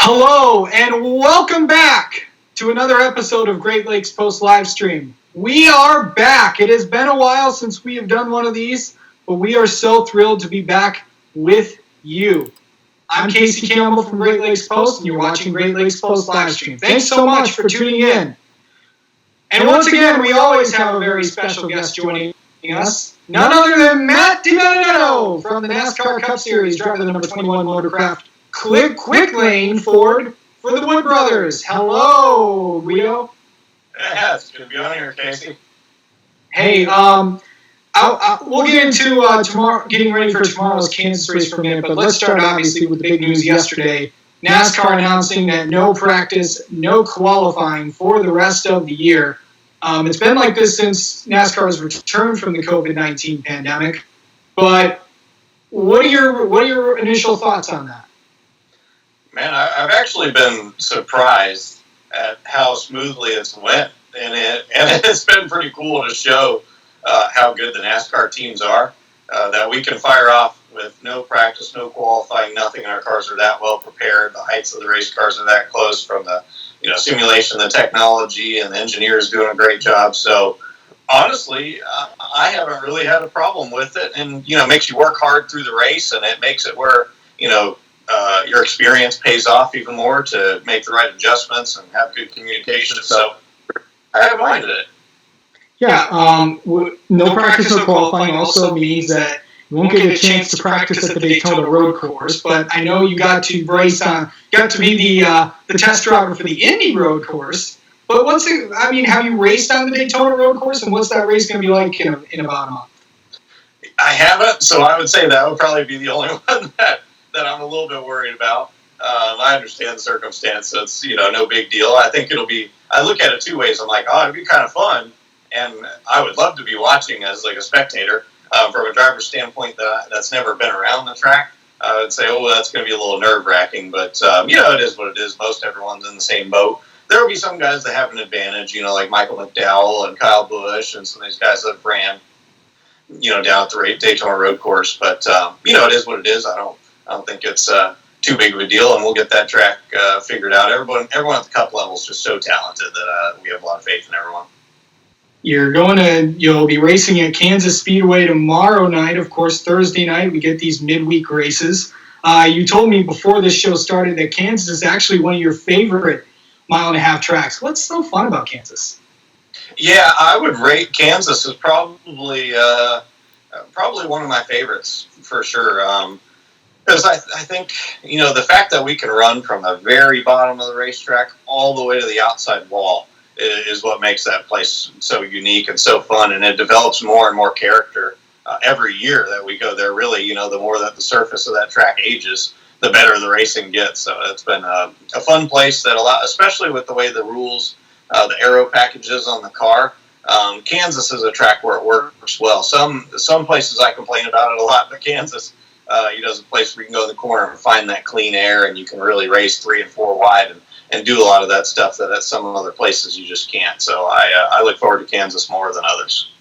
Hello and welcome back to another episode of Great Lakes Post Livestream. We are back. It has been a while since we have done one of these, but we are so thrilled to be back with you. I'm Casey Campbell from Great Lakes Post, and you're watching Great Lakes Post Livestream. Thanks so much for tuning in. And once again, we always have a very special guest joining us, none other than Matt Debenedetto from the NASCAR Cup Series, driving the number 21 Motorcraft Quick Lane Ford for the Wood Brothers. Hello, Guido. Yeah, it's good to be on here, Casey. Hey, we'll get into tomorrow, getting ready for tomorrow's Kansas race for a minute, but let's start obviously with the big news yesterday. NASCAR announcing that no practice, no qualifying for the rest of the year. It's been like this since NASCAR's returned from the COVID-19 pandemic, but what are your initial thoughts on that? Man, I've actually been surprised at how smoothly it's went, and it's been pretty cool to show how good the NASCAR teams are, that we can fire off with no practice, no qualifying, nothing. Our cars are that well prepared. The heights of the race cars are that close from the simulation, the technology, and the engineers doing a great job. So honestly, I haven't really had a problem with it, and it makes you work hard through the race, and it makes it where your experience pays off even more to make the right adjustments and have good communication. So I haven't minded it. Yeah, no practice, no qualifying also means that you won't get a chance to practice at the Daytona road course, but I know you got to be the test driver for the Indy road course. But have you raced on the Daytona road course, and what's that race going to be like in about a month? I haven't, so I would say that would probably be the only one that I'm a little bit worried about. I understand the circumstance, so it's no big deal. I think I look at it two ways. I'm like, it'd be kind of fun, and I would love to be watching as like a spectator. From a driver's standpoint that's never been around the track, I would say, that's going to be a little nerve-wracking, but it is what it is. Most everyone's in the same boat. There will be some guys that have an advantage, like Michael McDowell and Kyle Busch and some of these guys that ran, down at the Daytona road course. But it is what it is. I don't think it's too big of a deal, and we'll get that track figured out. Everyone at the Cup level is just so talented that we have a lot of faith in everyone. You'll be racing at Kansas Speedway tomorrow night. Of course, Thursday night we get these midweek races. You told me before this show started that Kansas is actually one of your favorite mile-and-a-half tracks. What's so fun about Kansas? Yeah, I would rate Kansas as probably one of my favorites for sure. Because I think, the fact that we can run from the very bottom of the racetrack all the way to the outside wall is what makes that place so unique and so fun. And it develops more and more character every year that we go there. Really, the more that the surface of that track ages, the better the racing gets. So it's been a fun place that especially with the way the rules, the aero packages on the car. Kansas is a track where it works well. Some places I complain about it a lot, but Kansas, is a place where you can go in the corner and find that clean air, and you can really race 3 and 4 wide and do a lot of that stuff that at some other places you just can't. So I look forward to Kansas more than others.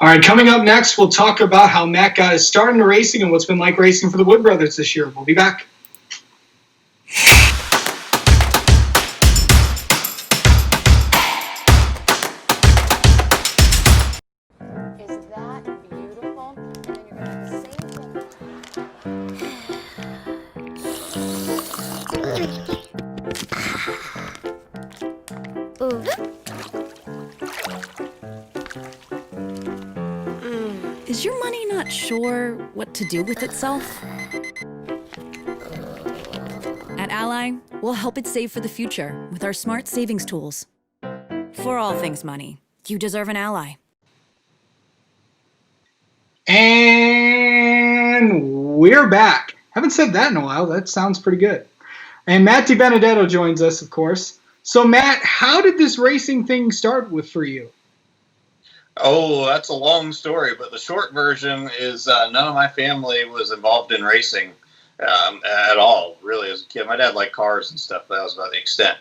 All right, coming up next, we'll talk about how Matt got his start into racing and what's been like racing for the Wood Brothers this year. We'll be back. Is that beautiful? And then you're going to have the Is your money not sure what to do with itself? At Ally, we'll help it save for the future with our smart savings tools. For all things money, you deserve an ally. And we're back. Haven't said that in a while. That sounds pretty good. And Matt Debenedetto joins us, of course. So, Matt, how did this racing thing start for you? Oh, that's a long story, but the short version is none of my family was involved in racing at all, really, as a kid. My dad liked cars and stuff, but that was about the extent.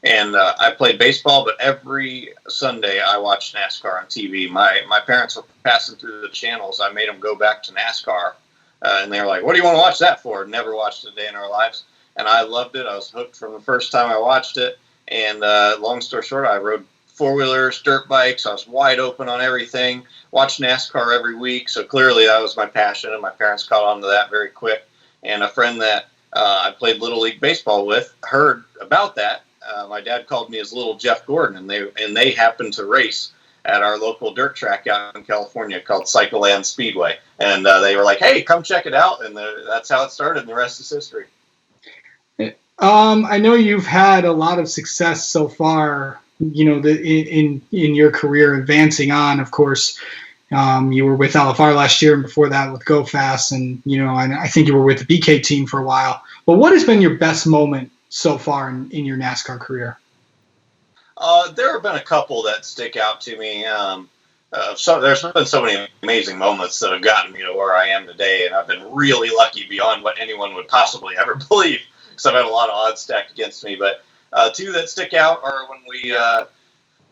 And I played baseball, but every Sunday I watched NASCAR on TV. My parents were passing through the channels. I made them go back to NASCAR, and they were like, "What do you want to watch that for?" Never watched a day in our lives. and I loved it. I was hooked from the first time I watched it. And long story short, I rode four-wheelers, dirt bikes. I was wide open on everything. Watched NASCAR every week, so clearly that was my passion, and my parents caught on to that very quick. And a friend that I played Little League Baseball with heard about that. My dad called me his little Jeff Gordon, and they happened to race at our local dirt track out in California called Cycleland Speedway. And they were like, hey, come check it out. And that's how it started, and the rest is history. I know you've had a lot of success so far, in your career advancing on, of course. You were with LFR last year, and before that with Go Fast, and I think you were with the BK team for a while. But what has been your best moment so far in your NASCAR career? There have been a couple that stick out to me. There's been so many amazing moments that have gotten me to where I am today, and I've been really lucky beyond what anyone would possibly ever believe, because I've had a lot of odds stacked against me. But two that stick out are when we had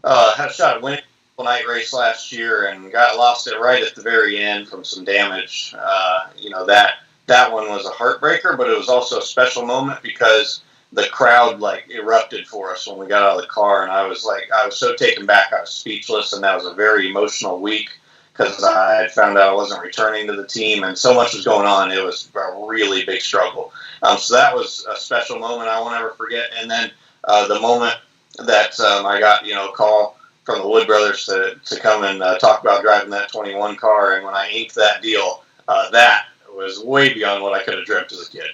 a shot at winning the night race last year and lost it right at the very end from some damage. That one was a heartbreaker, but it was also a special moment because the crowd erupted for us when we got out of the car, and I was so taken back, I was speechless, and that was a very emotional week because I had found out I wasn't returning to the team, and so much was going on. It was a really big struggle. So that was a special moment I won't ever forget. And then the moment that I got a call from the Wood brothers to come and talk about driving that 21 car, and when I inked that deal, that was way beyond what I could have dreamt as a kid.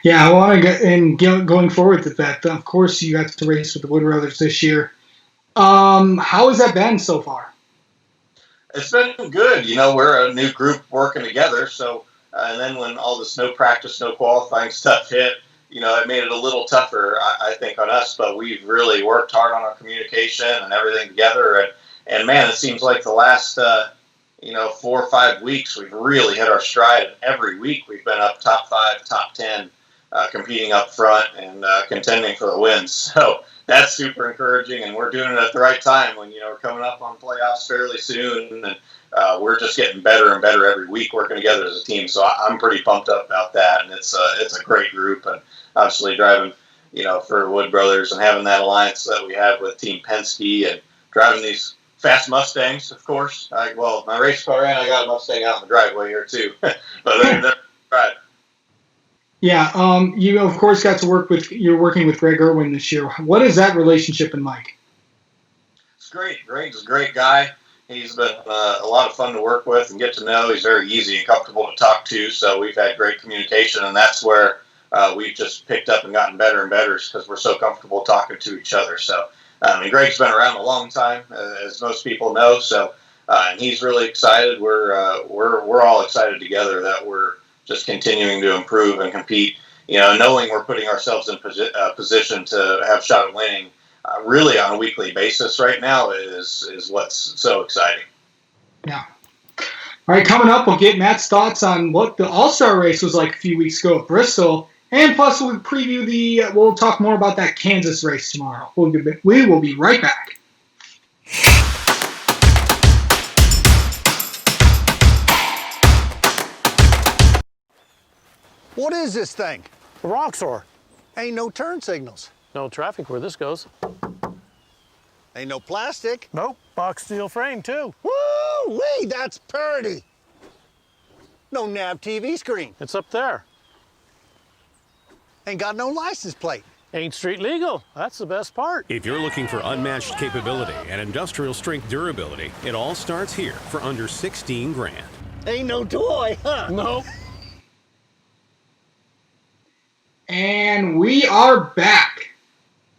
Yeah, I want to get and going forward with that. Of course, you got to race with the Wood brothers this year. How has that been so far? It's been good. We're a new group working together. So, and then when all the snow practice, snow qualifying stuff hit, it made it a little tougher, I think, on us. But we've really worked hard on our communication and everything together. And man, it seems like the last 4 or 5 weeks we've really hit our stride. Every week we've been up top 5, top 10. Competing up front and contending for the wins. So that's super encouraging, and we're doing it at the right time when, we're coming up on playoffs fairly soon, and we're just getting better and better every week working together as a team. So I'm pretty pumped up about that, and it's a great group, and obviously driving, for Wood Brothers and having that alliance that we have with Team Penske and driving these fast Mustangs, of course. My race car, and I got a Mustang out in the driveway here too, but they're right. Yeah, you of course got to you're working with Greg Irwin this year. What is that relationship been like? It's great. Greg's a great guy. He's been a lot of fun to work with and get to know. He's very easy and comfortable to talk to, so we've had great communication, and that's where we've just picked up and gotten better and better because we're so comfortable talking to each other. So, Greg's been around a long time, as most people know, so and he's really excited. We're all excited together that we're just continuing to improve and compete, knowing we're putting ourselves in position to have a shot at winning really on a weekly basis right now is what's so exciting. Yeah. All right, coming up, we'll get Matt's thoughts on what the All-Star race was like a few weeks ago at Bristol, and plus we'll preview we'll talk more about that Kansas race tomorrow. We will be right back. What is this thing? A Roxor. Ain't no turn signals. No traffic where this goes. Ain't no plastic. Nope. Box steel frame, too. Woo-wee, that's purty. No nav TV screen. It's up there. Ain't got no license plate. Ain't street legal. That's the best part. If you're looking for unmatched capability and industrial strength durability, it all starts here for under 16 grand. Ain't no toy, huh? Nope. And we are back.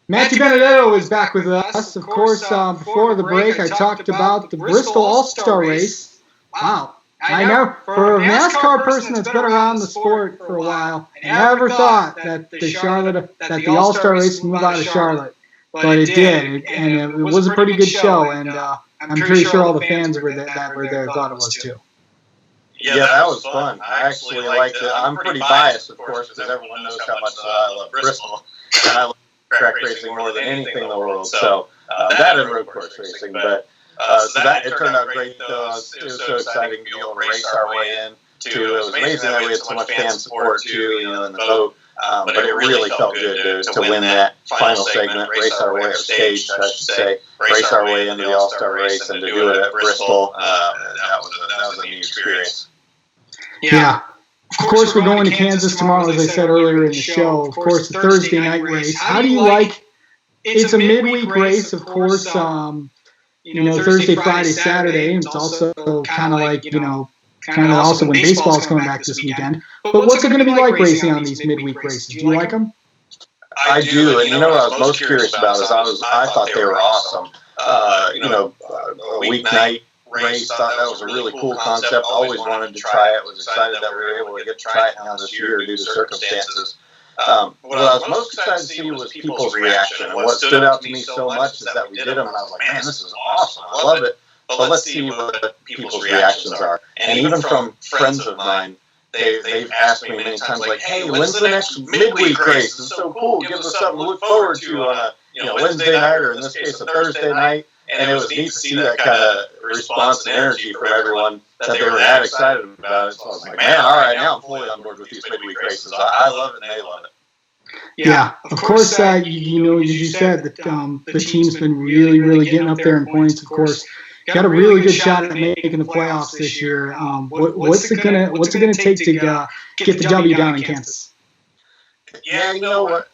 Matthew Debenedetto is back with us. Of course, before the break, I talked about the Bristol All-Star race. Wow. I know, for a NASCAR person that's been around the sport for a while, I never thought that the All-Star race would move out of Charlotte. But it did, and it was a pretty good show, and I'm pretty sure all the fans were there thought it was too. Yeah, that was fun. I actually liked it. I'm pretty biased, of course, because everyone knows how much I love Bristol. And I love track racing more than anything in the world. So that and road course racing. But it turned out great, though. It was so exciting to be able to race our way in. It was amazing that we had so much fan support, too, in the boat. But it really felt good to win that final segment, race our way, or stage, I should say, race our way into the All-Star race, and to do it at Bristol, that was a neat experience. Yeah. Of course, we're going to Kansas tomorrow, as I said earlier in the show. Of course, the Thursday night race. How do you like? It's a midweek race, of course. Thursday, Friday, Saturday. It's also kind of like kind of also when baseball's coming back this weekend. But what's it going to be like racing on these midweek races? Do you like them? I do, and what I was most curious about is I thought they were awesome. A weeknight race, thought that was a really cool concept. Always wanted to try it. Was excited that we were able to get to try it now this year due to circumstances. What I was most excited to see was people's reaction, and what stood out to me so much is that we did them, and I was like, man, this is awesome. I love it. But let's see what people's reactions are. And even from friends of mine, they've asked me many times, like, hey, when's the next midweek race? It's so cool. Give us something to look forward to on a Wednesday night, or in this case, a Thursday night. And it was neat to see that kind of response and energy from everyone, that they were that excited about it. So I was like, man, all right, now I'm fully on board with these midweek races. I love it, and they love it. Yeah, of course, as you said, that the team's been really, really getting up there in points. Of course, got a really good shot at making the playoffs this year. What's it gonna take to get the W down in Kansas? Yeah,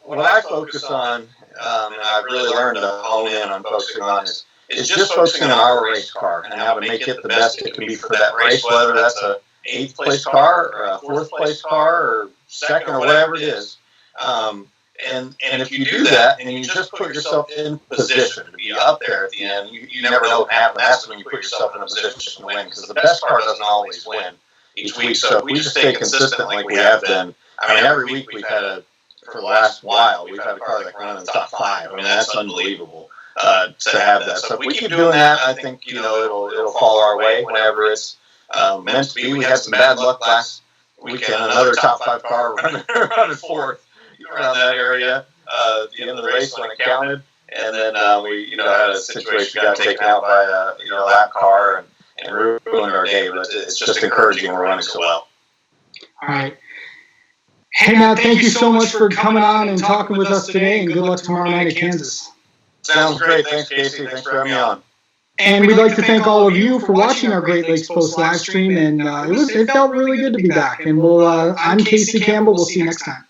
what I focus on, and I've really learned to hone in on focusing on is just focusing on our race car and how to make it the best it can be for that race, whether that's a 8th place car or a 4th place car or 2nd or whatever it is. And if you do that and you just put yourself in position to be up there at the end, you never know what happens. That's when you put yourself in a position to win, because the best car doesn't always win each week. So if we just stay consistent like we have been, every week we've had for the last while, we've had a car that can run in the top 5. That's unbelievable to have that. So if we keep doing that, I think it'll fall our way whenever it's meant to be. We had some bad luck last weekend. Another top 5 car running 4th around that area at the end of the race when it counted, and then we had a situation, got taken out by a lap car and ruined our day. But it's just encouraging we're running so well. All right. Hey, Matt, thank you so much for coming on and talking with us today, and good luck tomorrow night at Kansas. Sounds great. Thanks, Casey. Thanks for having me on. And we'd like to thank all of you for watching our Great Lakes Post live stream, and it felt really good to be back. And I'm Casey Campbell. We'll see you next time.